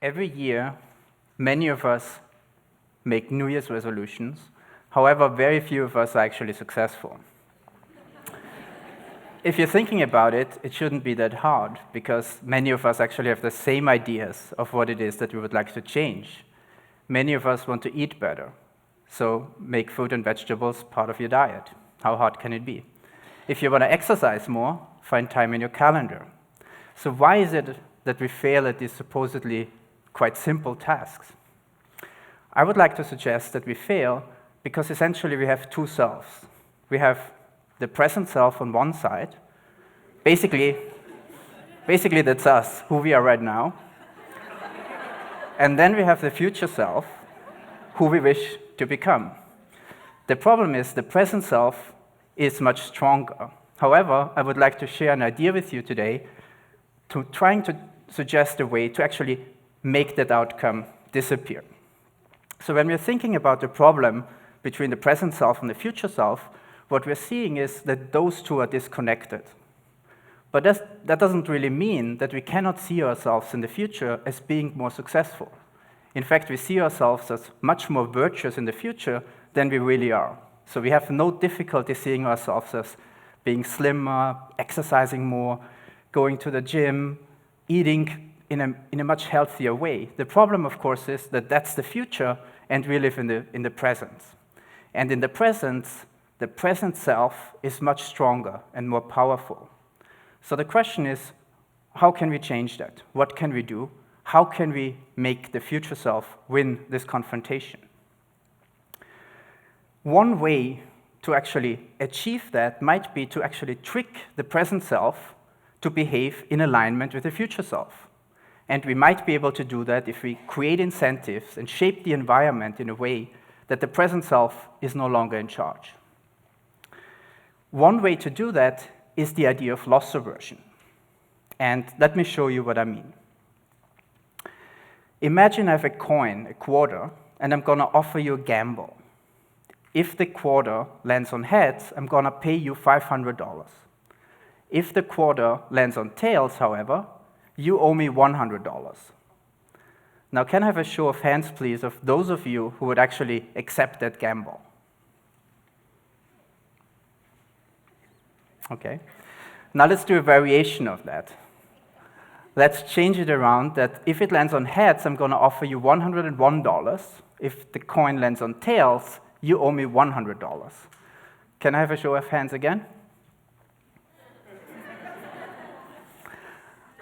Every year, many of us make New Year's resolutions. However, very few of us are actually successful. If you're thinking about it, it shouldn't be that hard, because many of us actually have the same ideas of what it is that we would like to change. Many of us want to eat better, so make fruit and vegetables part of your diet. How hard can it be? If you want to exercise more, find time in your calendar. So why is it that we fail at these supposedly quite simple tasks? I would like to suggest that we fail because essentially we have two selves. We have the present self on one side. Basically that's us, who we are right now. And then we have the future self, who we wish to become. The problem is the present self is much stronger. However, I would like to share an idea with you today to trying to suggest a way to actually make that outcome disappear. So when we're thinking about the problem between the present self and the future self, what we're seeing is that those two are disconnected. But that doesn't really mean that we cannot see ourselves in the future as being more successful. In fact, we see ourselves as much more virtuous in the future than we really are. So we have no difficulty seeing ourselves as being slimmer, exercising more, going to the gym, eating in a much healthier way. The problem, of course, is that that's the future, and we live in the present. And in the present self is much stronger and more powerful. So the question is, how can we change that? What can we do? How can we make the future self win this confrontation? One way to actually achieve that might be to actually trick the present self to behave in alignment with the future self. And we might be able to do that if we create incentives and shape the environment in a way that the present self is no longer in charge. One way to do that is the idea of loss aversion. And let me show you what I mean. Imagine I have a coin, a quarter, and I'm going to offer you a gamble. If the quarter lands on heads, I'm going to pay you $500. If the quarter lands on tails, however, you owe me $100. Now, can I have a show of hands, please, of those of you who would actually accept that gamble? Okay. Now let's do a variation of that. Let's change it around that if it lands on heads, I'm going to offer you $101. If the coin lands on tails, you owe me $100. Can I have a show of hands again?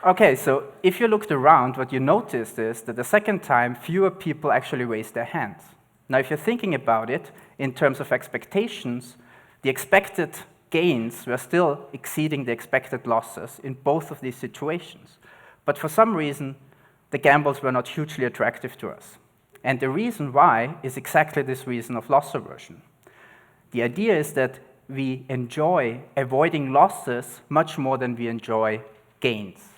Okay, so if you looked around, what you noticed is that the second time, fewer people actually raised their hands. Now, if you're thinking about it in terms of expectations, the expected gains were still exceeding the expected losses in both of these situations. But for some reason, the gambles were not hugely attractive to us. And the reason why is exactly this reason of loss aversion. The idea is that we enjoy avoiding losses much more than we enjoy gains.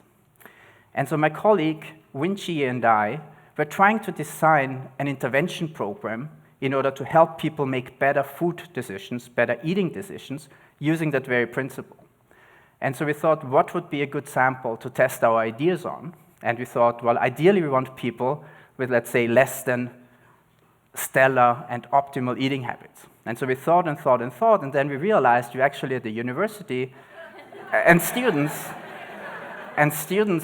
And so my colleague, Winchi, and I were trying to design an intervention program in order to help people make better food decisions, better eating decisions, using that very principle. And so we thought, what would be a good sample to test our ideas on? And we thought, well, ideally we want people with, let's say, less than stellar and optimal eating habits. And so we thought, and then we realized we actually at the university, and students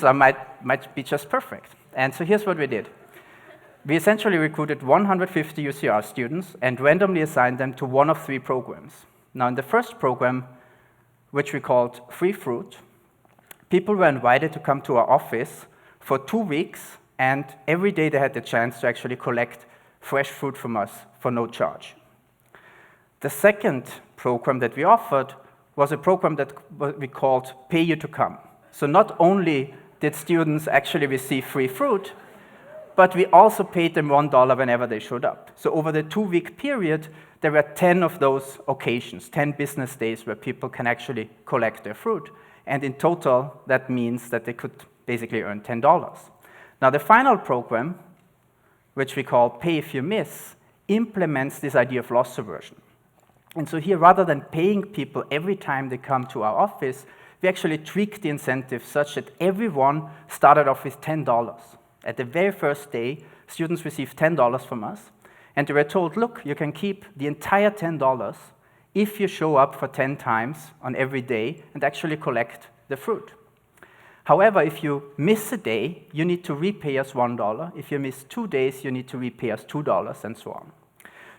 might be just perfect. And so here's what we did. We essentially recruited 150 UCR students and randomly assigned them to one of three programs. Now, in the first program, which we called Free Fruit, people were invited to come to our office for 2 weeks, and every day they had the chance to actually collect fresh fruit from us for no charge. The second program that we offered was a program that we called Pay You to Come. So not only did students actually receive free fruit, but we also paid them $1 whenever they showed up. So over the 2-week period, there were 10 of those occasions, 10 business days where people can actually collect their fruit. And in total, that means that they could basically earn $10. Now, the final program, which we call Pay If You Miss, implements this idea of loss aversion. And so here, rather than paying people every time they come to our office, we actually tweaked the incentive such that everyone started off with $10. At the very first day, students received $10 from us, and they were told, look, you can keep the entire $10 if you show up for 10 times on every day and actually collect the fruit. However, if you miss a day, you need to repay us $1. If you miss 2 days, you need to repay us $2, and so on.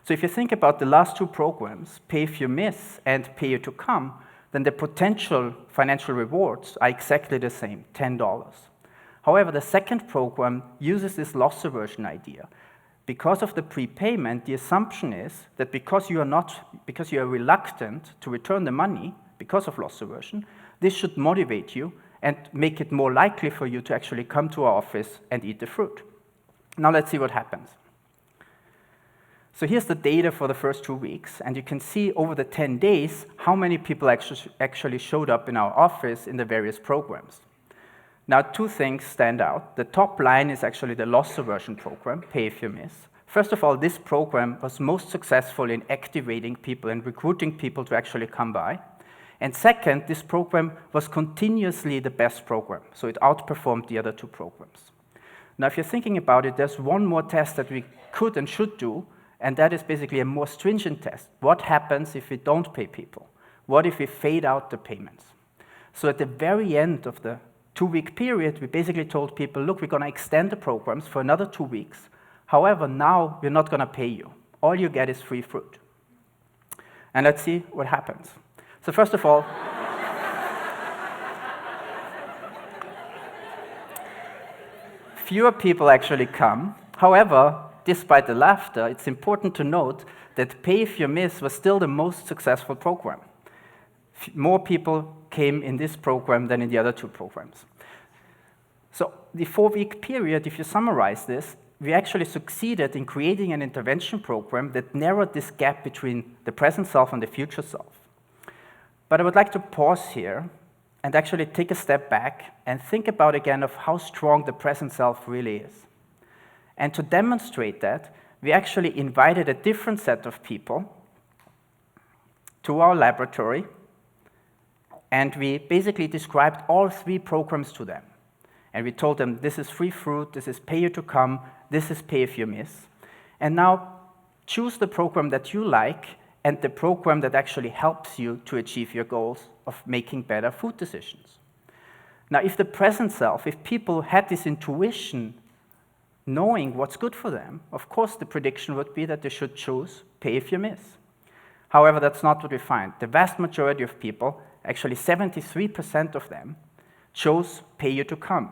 So if you think about the last two programs, Pay If You Miss and Pay You to Come, then the potential financial rewards are exactly the same, $10. However, the second program uses this loss aversion idea. Because of the prepayment, the assumption is that because you are reluctant to return the money because of loss aversion, this should motivate you and make it more likely for you to actually come to our office and eat the fruit. Now let's see what happens. So here's the data for the first 2 weeks, and you can see over the 10 days how many people actually showed up in our office in the various programs. Now, two things stand out. The top line is actually the loss aversion program, Pay If You Miss. First of all, this program was most successful in activating people and recruiting people to actually come by. And second, this program was continuously the best program, so it outperformed the other two programs. Now, if you're thinking about it, there's one more test that we could and should do, and that is basically a more stringent test. What happens if we don't pay people? What if we fade out the payments? So at the very end of the 2-week period, we basically told people, look, we're going to extend the programs for another 2 weeks. However, now we're not going to pay you. All you get is free fruit. And let's see what happens. So first of all, fewer people actually come. However, despite the laughter, it's important to note that Pay If You Miss was still the most successful program. More people came in this program than in the other two programs. So the 4-week period, if you summarize this, we actually succeeded in creating an intervention program that narrowed this gap between the present self and the future self. But I would like to pause here and actually take a step back and think about again of how strong the present self really is. And to demonstrate that, we actually invited a different set of people to our laboratory, and we basically described all 3 programs to them. And we told them, this is free fruit, this is Pay You to Come, this is Pay If You Miss. And now choose the program that you like and the program that actually helps you to achieve your goals of making better food decisions. Now, if the present self, if people had this intuition, knowing what's good for them, of course the prediction would be that they should choose Pay If You Miss. However, that's not what we find. The vast majority of people, actually 73% of them, chose Pay You to Come.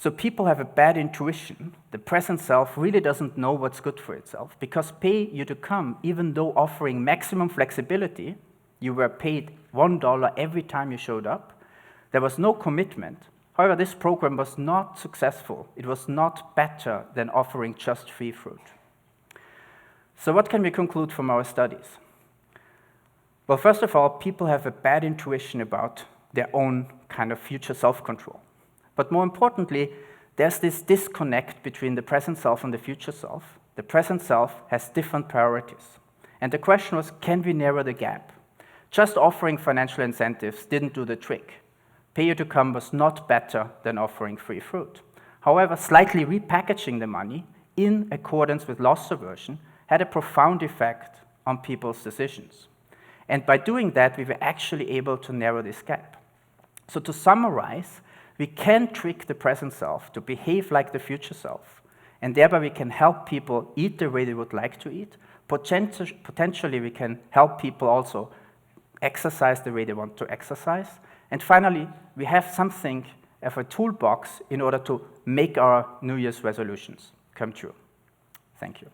So people have a bad intuition. The present self really doesn't know what's good for itself, because Pay You to Come, even though offering maximum flexibility, you were paid $1 every time you showed up, there was no commitment. However, this program was not successful. It was not better than offering just free fruit. So what can we conclude from our studies? Well, first of all, people have a bad intuition about their own kind of future self-control. But more importantly, there's this disconnect between the present self and the future self. The present self has different priorities. And the question was, can we narrow the gap? Just offering financial incentives didn't do the trick. Pay You to Come was not better than offering free fruit. However, slightly repackaging the money in accordance with loss aversion had a profound effect on people's decisions. And by doing that, we were actually able to narrow this gap. So to summarize, we can trick the present self to behave like the future self, and thereby we can help people eat the way they would like to eat. Potentially, we can help people also exercise the way they want to exercise. And finally, we have something of a toolbox in order to make our New Year's resolutions come true. Thank you.